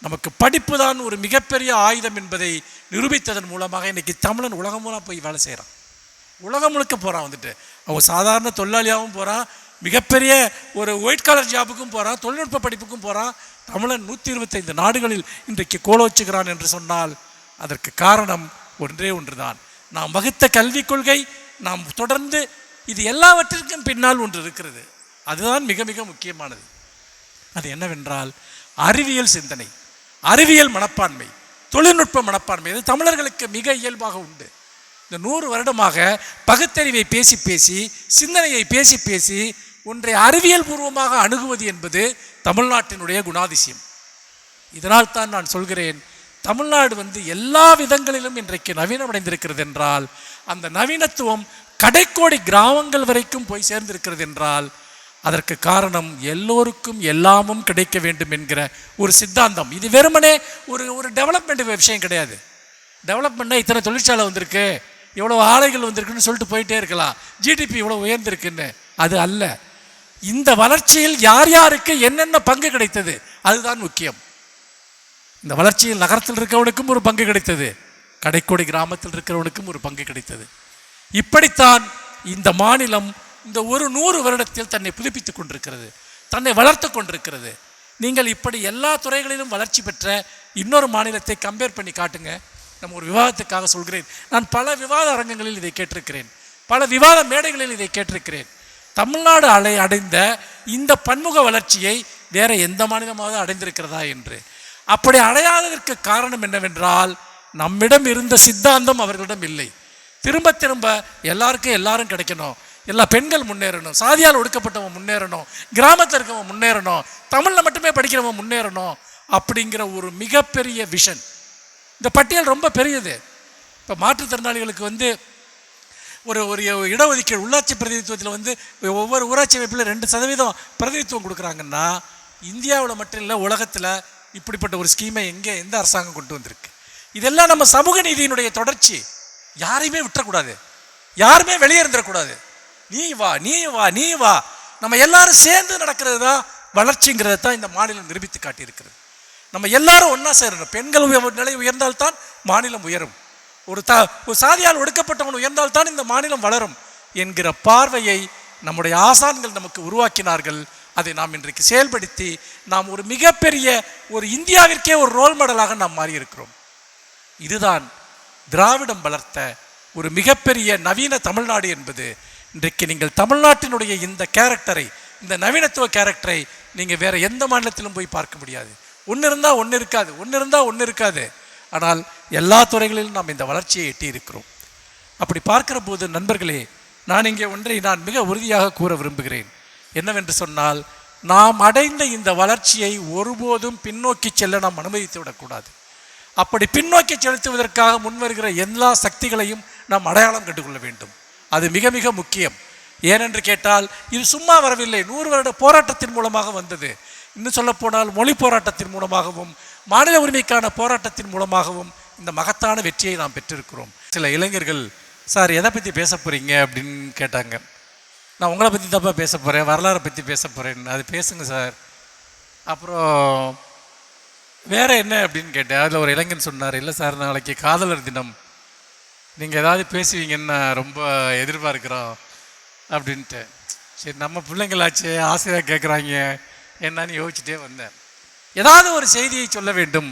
நமக்கு படிப்பு தான் ஒரு மிகப்பெரிய ஆயுதம் என்பதை நிரூபித்ததன் மூலமாக இன்றைக்கி தமிழன் உலகம் மூலம் போய் வேலை செய்கிறான். உலகம் முழுக்க போகிறான். வந்துட்டு அவன் சாதாரண தொழிலாளியாகவும் போகிறான், மிகப்பெரிய ஒரு ஒயிட் காலர் ஜாபுக்கும் போகிறான், தொழில்நுட்ப படிப்புக்கும் போகிறான். தமிழன் 125 நாடுகளில் இன்றைக்கு கோலோச்சுகிறான் என்று சொன்னால் அதற்கு காரணம் ஒன்றே ஒன்று தான். நாம் வகுத்த கல்விக் கொள்கை, நாம் தொடர்ந்து இது எல்லாவற்றிற்கும் பின்னால் ஒன்று இருக்கிறது. அதுதான் மிக மிக முக்கியமானது. அது என்னவென்றால் அறிவியல் சிந்தனை, அறிவியல் மனப்பான்மை, தொழில்நுட்ப மனப்பான்மை. இது தமிழர்களுக்கு மிக இயல்பாக உண்டு. இந்த 100 வருடமாக பகுத்தறிவை பேசி பேசி, சிந்தனையை பேசி பேசி ஒன்றை அறிவியல் பூர்வமாக அணுகுவது என்பது தமிழ்நாட்டினுடைய குணாதிசயம். இதனால் தான் நான் சொல்கிறேன், தமிழ்நாடு எல்லா விதங்களிலும் இன்றைக்கு நவீனமடைந்திருக்கிறது என்றால், அந்த நவீனத்துவம் கடைக்கோடி கிராமங்கள் வரைக்கும் போய் சேர்ந்திருக்கிறது என்றால் அதற்கு காரணம் எல்லோருக்கும் எல்லாமும் கிடைக்க வேண்டும் என்கிற ஒரு சித்தாந்தம். இது வெறுமனே ஒரு டெவலப்மெண்ட் விஷயம் கிடையாது. டெவலப்மெண்ட்னா இத்தனை தொழிற்சாலை வந்திருக்கு, இவ்வளோ ஆலைகள் வந்திருக்குன்னு சொல்லிட்டு போயிட்டே இருக்கலாம், ஜிடிபி இவ்வளோ உயர்ந்திருக்குன்னு. அது அல்ல. இந்த வளர்ச்சியில் யார் யாருக்கு என்னென்ன பங்கு கிடைத்தது அதுதான் முக்கியம். இந்த வளர்ச்சியில் நகரத்தில் இருக்கிறவனுக்கும் ஒரு பங்கு கிடைத்தது, கடைக்கோடி கிராமத்தில் இருக்கிறவனுக்கும் ஒரு பங்கு கிடைத்தது. இப்படித்தான் இந்த மாநிலம் இந்த ஒரு 100 வருடத்தில் தன்னை புதுப்பித்துக் கொண்டிருக்கிறது, தன்னை வளர்த்து கொண்டிருக்கிறது. நீங்கள் இப்படி எல்லா துறைகளிலும் வளர்ச்சி பெற்ற இன்னொரு மாநிலத்தை கம்பேர் பண்ணி காட்டுங்க. நம்ம ஒரு விவாதத்துக்காக சொல்கிறேன். நான் பல விவாத அரங்கங்களில் இதை கேட்டிருக்கிறேன், பல விவாத மேடைகளில் இதை கேட்டிருக்கிறேன். தமிழ்நாடு அடைந்த இந்த பன்முக வளர்ச்சியை வேற எந்த மாநிலமாவது அடைந்திருக்கிறதா என்று. அப்படி அடையாததற்கு காரணம் என்னவென்றால், நம்மிடம் இருந்த சித்தாந்தம் அவர்களிடம் இல்லை. திரும்ப திரும்ப எல்லாருக்கும் எல்லாரும் கிடைக்கணும், எல்லா பெண்கள் முன்னேறணும், சாதியால் ஒடுக்கப்பட்டவன் முன்னேறணும், கிராமத்தில் இருக்கவன் முன்னேறணும், தமிழில் மட்டுமே படிக்கிறவன் முன்னேறணும் அப்படிங்கிற ஒரு மிகப்பெரிய விஷன். இந்த பட்டியல் ரொம்ப பெரியது. இப்போ மாற்றுத்திறனாளிகளுக்கு ஒரு இடஒதுக்கீடு உள்ளாட்சி பிரதிநிதித்துவத்தில் ஒவ்வொரு ஊராட்சி அமைப்பில் 2% பிரதிநிதித்துவம் கொடுக்குறாங்கன்னா, இந்தியாவில் மட்டும் இல்லை உலகத்தில் இப்படிப்பட்ட ஒரு ஸ்கீமை எந்த அரசாங்கம் கொண்டு வந்திருக்கு? இதெல்லாம் நம்ம சமூக நீதியினுடைய தொடர்ச்சி. யாரையுமே விட்டுறக்கூடாது, யாருமே வெளியே இருந்துடக்கூடாது. நீ வா நீ வா நீ வா, நம்ம எல்லாரும் சேர்ந்து நடக்கிறது தான் வளர்ச்சிங்கிறத தான் இந்த மாநிலம் நிரூபித்து காட்டியிருக்கிறது. நம்ம எல்லாரும் ஒன்றா சேரணும். பெண்கள் நிலை உயர்ந்தால்தான் மாநிலம் உயரும், ஒரு சாதியால் ஒடுக்கப்பட்டவன் உயர்ந்தால்தான் இந்த மாநிலம் வளரும் என்கிற பார்வையை நம்முடைய ஆசான்கள் நமக்கு உருவாக்கினார்கள். அதை நாம் இன்றைக்கு செயல்படுத்தி நாம் ஒரு மிகப்பெரிய ஒரு இந்தியாவிற்கே ஒரு ரோல் மாடலாக நாம் மாறி இருக்கிறோம். இதுதான் திராவிடம் வளர்த்த ஒரு மிகப்பெரிய நவீன தமிழ்நாடு என்பது. இன்றைக்கு நீங்கள் தமிழ்நாட்டினுடைய இந்த கேரக்டரை, இந்த நவீனத்துவ கேரக்டரை நீங்கள் வேற எந்த மாநிலத்திலும் போய் பார்க்க முடியாது. ஒன்று இருந்தால் ஒன்று இருக்காது, ஒன்று இருந்தால் ஒன்று இருக்காது. ஆனால் எல்லா துறைகளிலும் நாம் இந்த வளர்ச்சியை எட்டி இருக்கிறோம். அப்படி பார்க்கிற போது நண்பர்களே, நான் இங்கே ஒன்றை நான் மிக உறுதியாக கூற விரும்புகிறேன். என்னவென்று சொன்னால், நாம் அடைந்த இந்த வளர்ச்சியை ஒருபோதும் பின்னோக்கி செல்ல நாம் அனுமதித்து விடக்கூடாது. அப்படி பின்னோக்கி செலுத்துவதற்காக முன்வருகிற எல்லா சக்திகளையும் நாம் அடையாளம் கண்டுகொள்ள வேண்டும். அது மிக மிக முக்கியம். ஏனென்று கேட்டால், இது சும்மா வரவில்லை, 100 வருட போராட்டத்தின் மூலமாக வந்தது. இன்னும் சொல்ல போனால் மொழி போராட்டத்தின் மூலமாகவும் மாநில உரிமைக்கான போராட்டத்தின் மூலமாகவும் இந்த மகத்தான வெற்றியை நாம் பெற்றிருக்கிறோம். சில இளைஞர்கள், சார் எதை பற்றி பேச போகிறீங்க அப்படின்னு கேட்டாங்க. நான் உங்களை பற்றி தப்பா பேச போகிறேன், வரலாறை பற்றி பேச போகிறேன். அது பேசுங்க சார். அப்புறம் வேற என்ன அப்படின்னு கேட்டேன். அதில் ஒரு இளைஞன் சொன்னார், இல்லை சார் நாளைக்கு காதலர் தினம், நீங்கள் ஏதாவது பேசுவீங்கன்னு நான் ரொம்ப எதிர்பார்க்குறோம் அப்படின்ட்டு. சரி நம்ம பிள்ளைங்களாச்சே ஆசையாக கேட்குறாங்க என்னன்னு யோசிச்சுட்டே வந்தேன். ஏதாவது ஒரு செய்தியை சொல்ல வேண்டும்.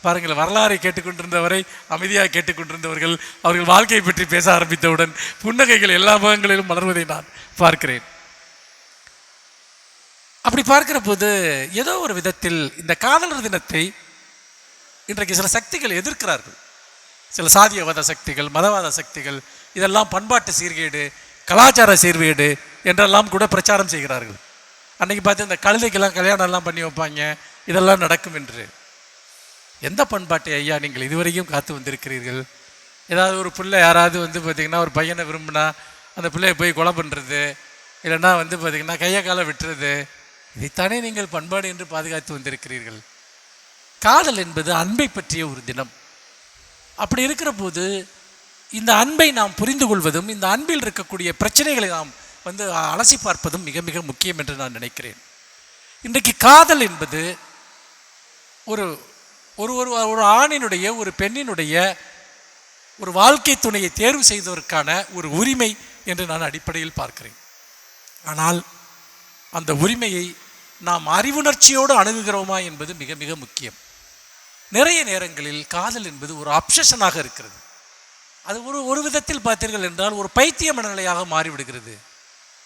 பாருங்கள், வரலாறை கேட்டுக்கொண்டிருந்தவரை அமைதியாக கேட்டுக்கொண்டிருந்தவர்கள் அவர்கள் வாழ்க்கையை பற்றி பேச ஆரம்பித்தவுடன் புன்னகைகள் எல்லா முகங்களிலும் மலர்வதை நான் பார்க்கிறேன். அப்படி பார்க்கிற போது ஏதோ ஒரு விதத்தில் இந்த காதலர் தினத்தை இன்றைக்கு சில சக்திகள் எதிர்க்கிறார்கள். சில சாதியவாத சக்திகள், மதவாத சக்திகள், இதெல்லாம் பண்பாட்டு சீர்கேடு, கலாச்சார சீர்கேடு என்றெல்லாம் கூட பிரச்சாரம் செய்கிறார்கள். அன்னைக்கு பார்த்து இந்த கழுதைக்கெல்லாம் கல்யாணம் எல்லாம் பண்ணி வைப்பாங்க, இதெல்லாம் நடக்கும் என்று. எந்த பண்பாட்டை ஐயா நீங்கள் இதுவரைக்கும் காத்து வந்திருக்கிறீர்கள்? ஏதாவது ஒரு பிள்ளை யாராவது பார்த்திங்கன்னா ஒரு பையனை விரும்பினா அந்த பிள்ளையை போய் கொலை பண்ணுறது, இல்லைன்னா பார்த்திங்கன்னா கையை காலை விட்டுறது, இதைத்தானே நீங்கள் பண்பாடு என்று பாதுகாத்து வந்திருக்கிறீர்கள். காதல் என்பது அன்பை பற்றிய ஒரு தினம். அப்படி இருக்கிற போது இந்த அன்பை நாம் புரிந்து கொள்வதும் இந்த அன்பில் இருக்கக்கூடிய பிரச்சனைகளை நாம் அலசி பார்ப்பதும் மிக மிக முக்கியம் என்று நான் நினைக்கிறேன். இன்றைக்கு காதல் என்பது ஒரு ஒரு ஒரு ஆணினுடைய ஒரு பெண்ணினுடைய ஒரு வாழ்க்கை துணையை தேர்வு செய்வதற்கான ஒரு உரிமை என்று நான் அடிப்படையில் பார்க்கிறேன். ஆனால் அந்த உரிமையை நாம் அறிவுணர்ச்சியோடு அணுகுகிறோமா என்பது மிக மிக முக்கியம். நிறைய நேரங்களில் காதல் என்பது ஒரு அப்சஷனாக இருக்கிறது. அது ஒரு விதத்தில் பார்த்தீர்கள் என்றால் ஒரு பைத்திய மனநிலையாக மாறிவிடுகிறது.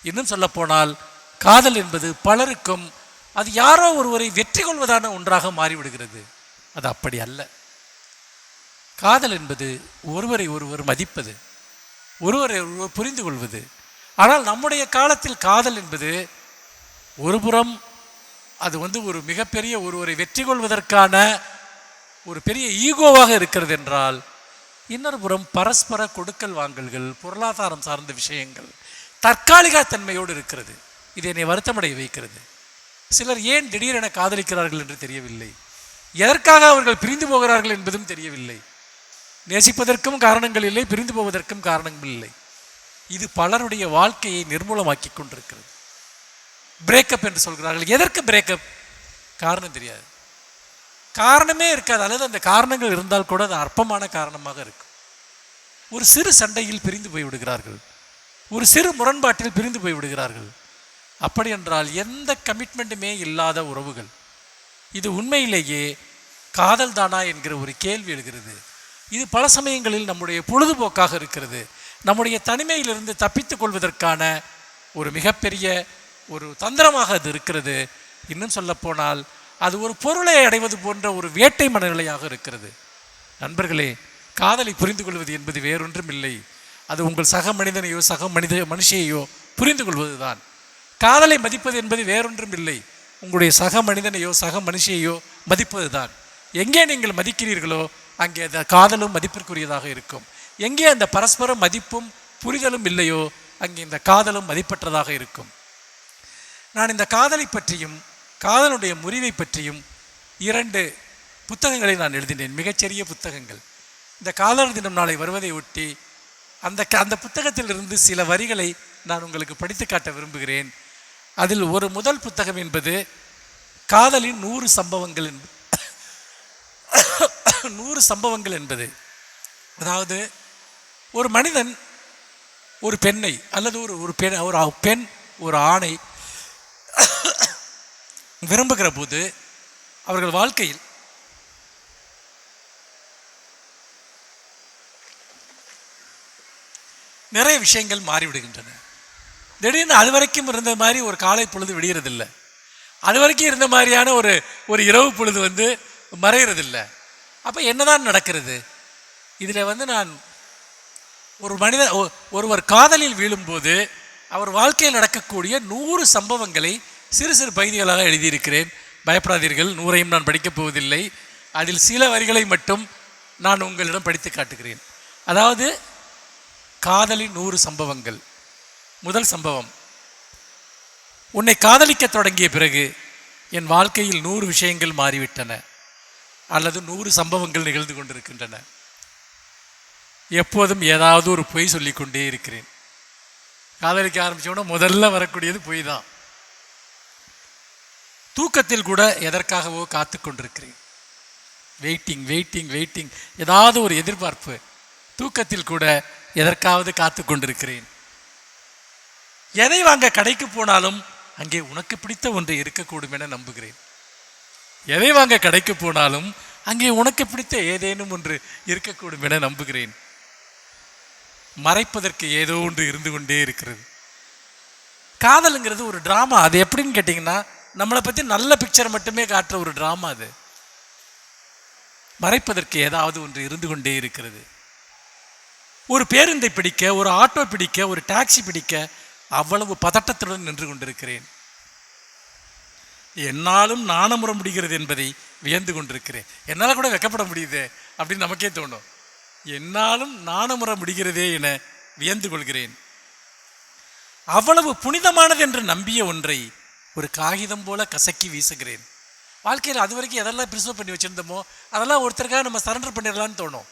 இன்னும் சொல்லப்போனால் காதல் என்பது பலருக்கும் அது யாரோ ஒருவரை வெற்றி கொள்வதான ஒன்றாக மாறிவிடுகிறது. அது அப்படி அல்ல. காதல் என்பது ஒருவரை ஒருவர் மதிப்பது, ஒருவரை ஒருவர் புரிந்து கொள்வது. ஆனால் நம்முடைய காலத்தில் காதல் என்பது ஒரு புறம் அது ஒரு மிகப்பெரிய ஒருவரை வெற்றி கொள்வதற்கான ஒரு பெரிய ஈகோவாக இருக்கிறது என்றால், இன்னொரு புறம் பரஸ்பர கொடுக்கல் வாங்கல்கள், பொருளாதாரம் சார்ந்த விஷயங்கள், தற்காலிக தன்மையோடு இருக்கிறது. இது என்னை வருத்தமடைய வைக்கிறது. சிலர் ஏன் திடீரென காதலிக்கிறார்கள் என்று தெரியவில்லை. எதற்காக அவர்கள் பிரிந்து போகிறார்கள் என்பதும் தெரியவில்லை. நேசிப்பதற்கும் காரணங்கள் இல்லை, பிரிந்து போவதற்கும் காரணங்கள் இல்லை. இது பலருடைய வாழ்க்கையை நிர்மூலமாக்கி கொண்டிருக்கிறது. பிரேக்கப் என்று சொல்கிறார்கள். எதற்கு பிரேக்கப்? காரணம் தெரியாது, காரணமே இருக்காது, அல்லது அந்த காரணங்கள் இருந்தால் கூட அது அற்பமான காரணமாக இருக்கும். ஒரு சிறு சண்டையில் பிரிந்து போய்விடுகிறார்கள், ஒரு சிறு முரண்பாட்டில் பிரிந்து போய்விடுகிறார்கள். அப்படி என்றால் எந்த கமிட்மெண்ட்டுமே இல்லாத உறவுகள். இது உண்மையிலேயே காதல் தானா என்கிற ஒரு கேள்வி எழுகிறது. இது பல சமயங்களில் நம்முடைய பொழுதுபோக்காக இருக்கிறது. நம்முடைய தனிமையிலிருந்து தப்பித்துக் கொள்வதற்கான ஒரு மிகப்பெரிய ஒரு தந்திரமாக அது இருக்கிறது. இன்னும் சொல்லப்போனால் அது ஒரு பொருளை அடைவது போன்ற ஒரு வேட்டை மனநிலையாக இருக்கிறது. நண்பர்களே, காதலை புரிந்து கொள்வது என்பது வேறொன்றும் இல்லை. அது உங்கள் சக மனிதனையோ மனுஷையோ புரிந்து கொள்வதுதான். காதலை மதிப்பது என்பது வேறொன்றும் இல்லை, உங்களுடைய சக மனிதனையோ சக மனுஷையோ மதிப்பது தான். எங்கே நீங்கள் மதிக்கிறீர்களோ அங்கே அந்த காதலும் மதிப்பிற்குரியதாக இருக்கும். எங்கே அந்த பரஸ்பர மதிப்பும் புரிதலும் இல்லையோ அங்கே இந்த காதலும் மதிப்பற்றதாக இருக்கும். நான் இந்த காதலை பற்றியும் காதலுடைய முறிவை பற்றியும் 2 புத்தகங்களை நான் எழுதினேன், மிகச்சிறிய புத்தகங்கள். இந்த காதலர் தினம் நாளை வருவதை ஒட்டி அந்த புத்தகத்திலிருந்து சில வரிகளை நான் உங்களுக்கு படித்து காட்ட விரும்புகிறேன். அதில் ஒரு முதல் புத்தகம் என்பது காதலின் 100 சம்பவங்கள் 100 சம்பவங்கள் என்பது, அதாவது ஒரு மனிதன் ஒரு பெண்ணை அல்லது ஒரு பெண் ஒரு ஆணை விரும்புகிற போது அவர்கள் வாழ்க்கையில் நிறைய விஷயங்கள் மாறிவிடுகின்றன. திடீர்னு அது வரைக்கும் இருந்த மாதிரி ஒரு காலை பொழுது விடுகிறதில்லை, அது வரைக்கும் இருந்த மாதிரியான ஒரு இரவு பொழுது மறைகிறதில்லை. அப்போ என்னதான் நடக்கிறது? இதில் நான் ஒருவர் காதலில் வீழும்போது அவர் வாழ்க்கையில் நடக்கக்கூடிய 100 சம்பவங்களை சிறு சிறு பகுதிகளாக எழுதியிருக்கிறேன். பயப்படாதீர்கள், 100ஐயும் நான் படிக்கப் போவதில்லை. அதில் சில வரிகளை மட்டும் நான் உங்களிடம் படித்து காட்டுகிறேன். அதாவது காதலின் 100 சம்பவங்கள். முதல் சம்பவம், உன்னை காதலிக்க தொடங்கிய பிறகு என் வாழ்க்கையில் 100 விஷயங்கள் மாறிவிட்டன அல்லது 100 சம்பவங்கள் நிகழ்ந்து கொண்டிருக்கின்றன. எப்போதும் ஏதாவது ஒரு பொய் சொல்லிக்கொண்டே இருக்கிறேன். காதலிக்க ஆரம்பித்தோன்னா முதல்ல வரக்கூடியது பொய் தான். தூக்கத்தில் கூட எதற்காகவோ காத்து கொண்டிருக்கிறேன். வெயிட்டிங் வெயிட்டிங் வெயிட்டிங், ஏதாவது ஒரு எதிர்பார்ப்பு. தூக்கத்தில் கூட எதற்காவது காத்து கொண்டிருக்கிறேன். எதை வாங்க கடைக்கு போனாலும் அங்கே உனக்கு பிடித்த ஒன்று இருக்கக்கூடும் என நம்புகிறேன். எதை வாங்க கடைக்கு போனாலும் அங்கே உனக்கு பிடித்த ஏதேனும் ஒன்று இருக்கக்கூடும் என நம்புகிறேன். மறைப்பதற்கு ஏதோ ஒன்று இருந்து கொண்டே இருக்கிறது. காதலுங்கிறது ஒரு டிராமா. அது எப்படின்னு கேட்டிங்கன்னா, நம்மளை பற்றி நல்ல பிக்சர் மட்டுமே காட்டுற ஒரு டிராமா அது. மறைப்பதற்கு ஏதாவது ஒன்று இருந்து கொண்டே இருக்கிறது. ஒரு பேருந்தை பிடிக்க, ஒரு ஆட்டோ பிடிக்க, ஒரு டாக்ஸி பிடிக்க அவ்வளவு பதட்டத்துடன் நின்று கொண்டிருக்கிறேன். என்னாலும் நாணமுற முடிகிறது என்பதை வியந்து கொண்டிருக்கிறேன். என்னால் கூட வெக்கப்பட முடியுது அப்படின்னு நமக்கே தோணும். என்னாலும் நாணமுற முடிகிறதே என வியந்து கொள்கிறேன். அவ்வளவு புனிதமானது என்று நம்பிய ஒன்றை ஒரு காகிதம் போல கசக்கி வீசுகிறேன். வாழ்க்கையில் அது வரைக்கும் எதெல்லாம் ப்ரிசர்வ் பண்ணி வச்சிருந்தோமோ அதெல்லாம் ஒருத்தருக்காக நம்ம சரண்டர் பண்ணிடலான்னு தோணும்.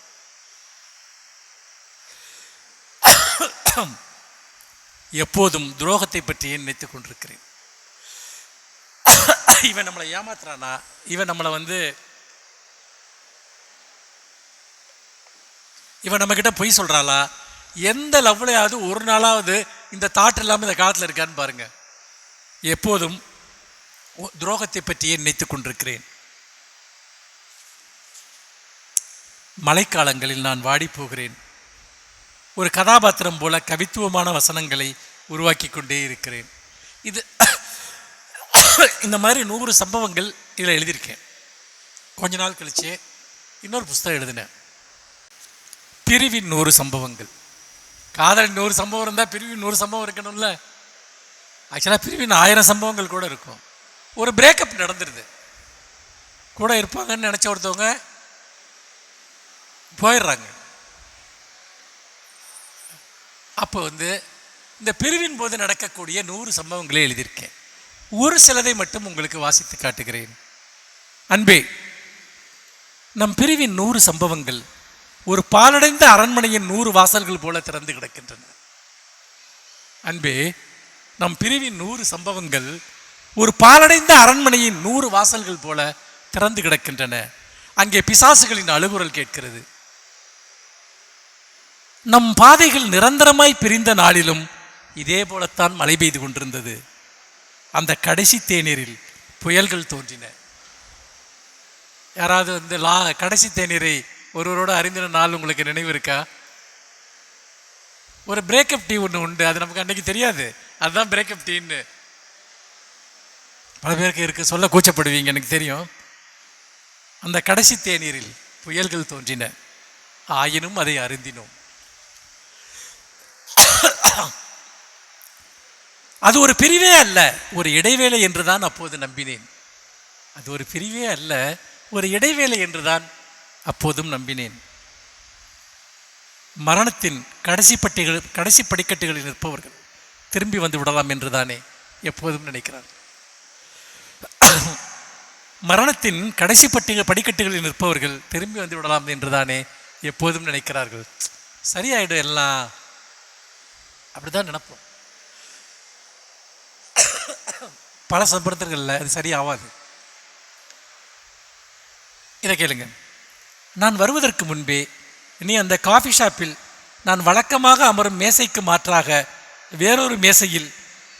எப்போதும் துரோகத்தை பற்றியே நினைத்துக் கொண்டிருக்கிறேன். இவன் நம்மளை ஏமாத்துறானா, இவன் நம்மளை இவன் நம்ம கிட்ட பொய் சொல்றாளா, எந்த லவ்லையாவது ஒரு நாளாவது இந்த தாட் இல்லாமல் இந்த காலத்தில் இருக்கான்னு பாருங்க. எப்போதும் துரோகத்தை பற்றியே நினைத்துக் கொண்டிருக்கிறேன். மழைக்காலங்களில் நான் வாடி போகிறேன். ஒரு கதாபாத்திரம் போல கவித்துவமான வசனங்களை உருவாக்கி கொண்டே இருக்கிறேன். இது இந்த மாதிரி 100 சம்பவங்கள் இதில் எழுதியிருக்கேன். கொஞ்ச நாள் கழிச்சு இன்னொரு புஸ்தகம் எழுதினேன், பிரிவின் 100 சம்பவங்கள். காதலின் 100 சம்பவம் இருந்தால் பிரிவின் 100 சம்பவம் இருக்கணும்ல. ஆக்சுவலாக பிரிவின் 1000 சம்பவங்கள் கூட இருக்கும். ஒரு பிரேக்கப் நடந்துருது, கூட இருப்பாங்கன்னு நினச்ச ஒருத்தவங்க போயிடுறாங்க. அப்போ இந்த பிரிவின் போது நடக்கக்கூடிய 100 சம்பவங்களே எழுதியிருக்கேன். ஒரு சிலதை மட்டும் உங்களுக்கு வாசித்து காட்டுகிறேன். அன்பே, நம் பிரிவின் 100 சம்பவங்கள் ஒரு பாலடைந்த அரண்மனையின் 100 வாசல்கள் போல திறந்து கிடக்கின்றன. அன்பே, நம் பிரிவின் 100 சம்பவங்கள் ஒரு பாலடைந்த அரண்மனையின் 100 வாசல்கள் போல திறந்து கிடக்கின்றன. அங்கே பிசாசுகளின் அழுகுரல் கேட்கிறது. நம் பாதைகள் நிரந்தரமாய் பிரிந்த நாளிலும் இதே போலத்தான் மழை பெய்து கொண்டிருந்தது. அந்த கடைசி தேநீரில் புயல்கள் தோன்றின. யாராவது கடைசி தேநீரை ஒருவரோட அறிந்தின நாள் உங்களுக்கு நினைவு இருக்கா? ஒரு பிரேக்கப் டீ ஒன்று உண்டு, அது நமக்கு அன்னைக்கு தெரியாது, அதுதான் பிரேக்கப் டீன்னு. பல பேருக்கு இருக்கு, சொல்ல கூச்சப்படுவீங்க, எனக்கு தெரியும். அந்த கடைசி தேநீரில் புயல்கள் தோன்றின, ஆயினும் அதை அருந்தினோம். அது ஒரு பிரிவே அல்ல, ஒரு இடைவேளை என்றுதான் அப்போது நம்பினேன். அது ஒரு பிரிவே அல்ல, ஒரு இடைவேளை என்றுதான் அப்போதும் நம்பினேன். மரணத்தின் கடைசி படிக்கட்டுகளில் நிற்பவர்கள் திரும்பி வந்து விடலாம் என்றுதானே எப்போதும் நினைக்கிறார். மரணத்தின் கடைசி படிக்கட்டுகளில் நிற்பவர்கள் திரும்பி வந்து விடலாம் என்றுதானே எப்போதும் நினைக்கிறார்கள். சரியாயிடும் எல்லாம், அப்படிதான் நினைப்போம். பல சம்பந்தங்களில் அது சரியாகாது. இதை கேளுங்க. நான் வருவதற்கு முன்பே நீ அந்த காஃபி ஷாப்பில் நான் வழக்கமாக அமரும் மேசைக்கு மாற்றாக வேறொரு மேசையில்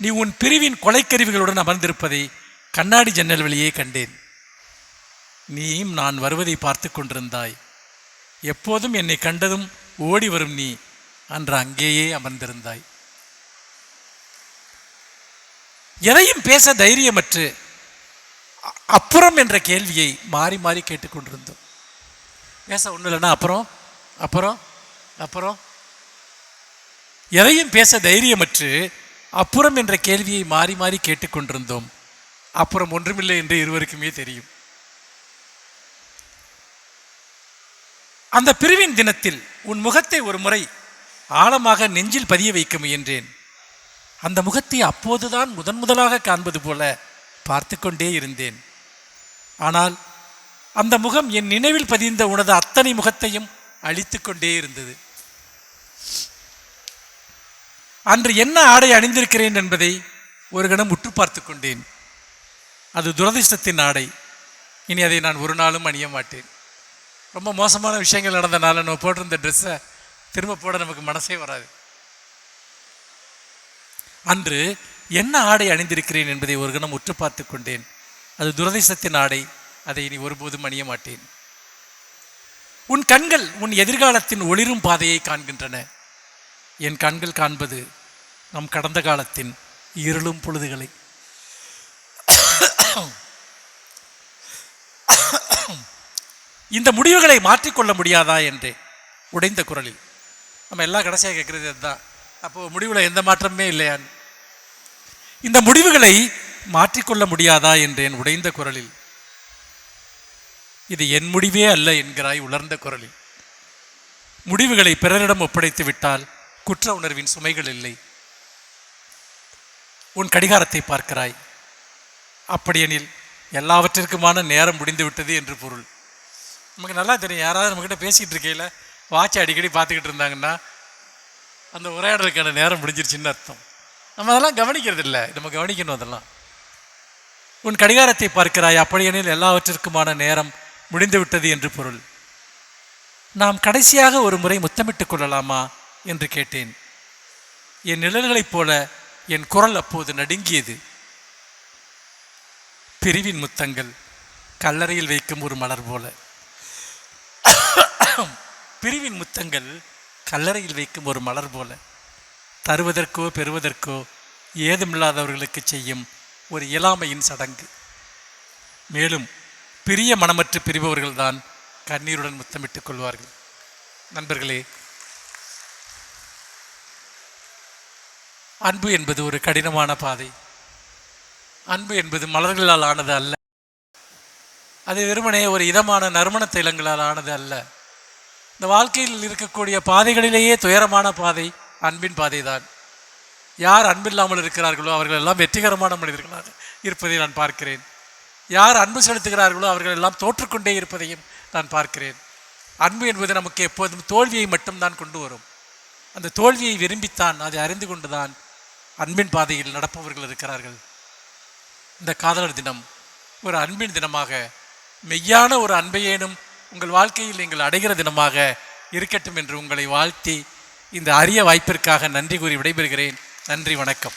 நீ உன் பிரிவின் கொலைக்கருவிகளுடன் அமர்ந்திருப்பதை கண்ணாடி ஜன்னல் வழியே கண்டேன். நீயும் நான் வருவதை பார்த்து கொண்டிருந்தாய். எப்போதும் என்னை கண்டதும் ஓடி வரும் நீ அன்று அங்கேயே அமர்ந்திருந்தாய். எதையும் பேச தைரியமற்று அப்புறம் என்ற கேள்வியை மாறி மாறி கேட்டுக்கொண்டிருந்தோம். பேச ஒன்றும் இல்லைன்னா அப்புறம் அப்புறம் அப்புறம் எதையும் பேச தைரியமற்று அப்புறம் என்ற கேள்வியை மாறி மாறி கேட்டுக்கொண்டிருந்தோம். அப்புறம் ஒன்றுமில்லை என்று இருவருக்குமே தெரியும். அந்த பிரிவின் தினத்தில் உன் முகத்தை ஒரு முறை ஆழமாக நெஞ்சில் பதிய வைக்க முயன்றேன். அந்த முகத்தை அப்போதுதான் முதலாக காண்பது போல பார்த்து கொண்டே இருந்தேன். ஆனால் அந்த முகம் என் நினைவில் பதிந்த உனது அத்தனை முகத்தையும் அழித்து கொண்டே இருந்தது. அன்று என்ன ஆடை அணிந்திருக்கிறேன் என்பதை ஒரு கணம் உற்று பார்த்து கொண்டேன். அது துரதிர்ஷ்டத்தின் ஆடை. இனி அதை நான் ஒரு நாளும் அணிய மாட்டேன். ரொம்ப மோசமான விஷயங்கள் நடந்தனால நம்ம போட்டிருந்த ட்ரெஸ்ஸை திரும்ப போட நமக்கு மனசே வராது. அன்று என்ன ஆடை அணிந்திருக்கிறேன் என்பதை ஒரு கணம் உற்று பார்த்து கொண்டேன். அது துரதிர்ஷ்டத்தின் ஆடை. அதை இனி ஒருபோதும் அணிய மாட்டேன். உன் கண்கள் உன் எதிர்காலத்தின் ஒளிரும் பாதையை காண்கின்றன. என் கண்கள் காண்பது நம் கடந்த காலத்தின் இருளும் பொழுதுகளை. இந்த முடிவுகளை மாற்றிக்கொள்ள முடியாதா என்றே உடைந்த குரலில். நம்ம எல்லாம் கடைசியாக கேட்கறது அதுதான். அப்போ முடிவில் எந்த மாற்றமே இல்லையான். இந்த முடிவுகளை மாற்றிக்கொள்ள முடியாதா என்றேன் உடைந்த குரலில். இது என் முடிவே அல்ல என்கிறாய் உலர்ந்த குரலில். முடிவுகளை பிறரிடம் ஒப்படைத்து விட்டால் குற்ற உணர்வின் சுமைகள் இல்லை. உன் கடிகாரத்தை பார்க்கிறாய். அப்படியெனில் எல்லாவற்றிற்குமான நேரம் முடிந்து விட்டது என்று பொருள். நமக்கு நல்லா தெரியும். யாராவது நம்மக்கிட்ட பேசிகிட்டு இருக்கையில் வாட்சை அடிக்கடி பார்த்துக்கிட்டு இருந்தாங்கன்னா அந்த உரையாடலுக்கான நேரம் முடிஞ்சிருச்சுன்னு அர்த்தம். நம்ம அதெல்லாம் கவனிக்கிறது இல்லை. நம்ம கவனிக்கணும் அதெல்லாம். உன் கடிகாரத்தை பார்க்கிறாய். அப்படியெனில் எல்லாவற்றிற்குமான நேரம் முடிந்து விட்டது என்று பொருள். நாம் கடைசியாக ஒரு முறை முத்தமிட்டுக் கொள்ளலாமா என்று கேட்டேன். என் நிழல்களைப் போல என் குரல் அப்போது நடுங்கியது. பிரிவின் முத்தங்கள் கல்லறையில் வைக்கும் ஒரு மலர் போல. பிரிவின் முத்தங்கள் கல்லறையில் வைக்கும் ஒரு மலர் போல. தருவதற்கோ பெறுவதற்கோ ஏதுமில்லாதவர்களுக்கு செய்யும் ஒரு இயலாமையின் சடங்கு. மேலும் பிரிய மனமற்று பிரிபவர்கள்தான் கண்ணீருடன் முத்தமிட்டுக் கொள்வார்கள். நண்பர்களே, அன்பு என்பது ஒரு கடினமான பாதை. அன்பு என்பது மலர்களால் ஆனது அல்ல. அது வெறுமனே ஒரு இதமான நறுமண தைலங்களால் ஆனது அல்ல. இந்த வாழ்க்கையில் இருக்கக்கூடிய பாதைகளிலேயே துயரமான பாதை அன்பின் பாதை தான். யார் அன்பில்லாமல் இருக்கிறார்களோ அவர்கள் எல்லாம் வெற்றிகரமான மனிதர்களாக இருப்பதை நான் பார்க்கிறேன். யார் அன்பு செலுத்துகிறார்களோ அவர்கள் எல்லாம் தோற்றுக்கொண்டே இருப்பதையும் நான் பார்க்கிறேன். அன்பு என்பது நமக்கு எப்போதும் தோல்வியை மட்டும்தான் கொண்டு வரும். அந்த தோல்வியை விரும்பித்தான், அதை அறிந்து கொண்டுதான் அன்பின் பாதையில் நடப்பவர்கள் இருக்கிறார்கள். இந்த காதலர் தினம் ஒரு அன்பின் தினமாக, மெய்யான ஒரு அன்பையேனும் உங்கள் வாழ்க்கையில் நீங்கள் அடைகிற தினமாக இருக்கட்டும் என்று உங்களை வாழ்த்தி இந்த அரிய வாய்ப்பிற்காக நன்றி கூறி விடைபெறுகிறேன். நன்றி, வணக்கம்.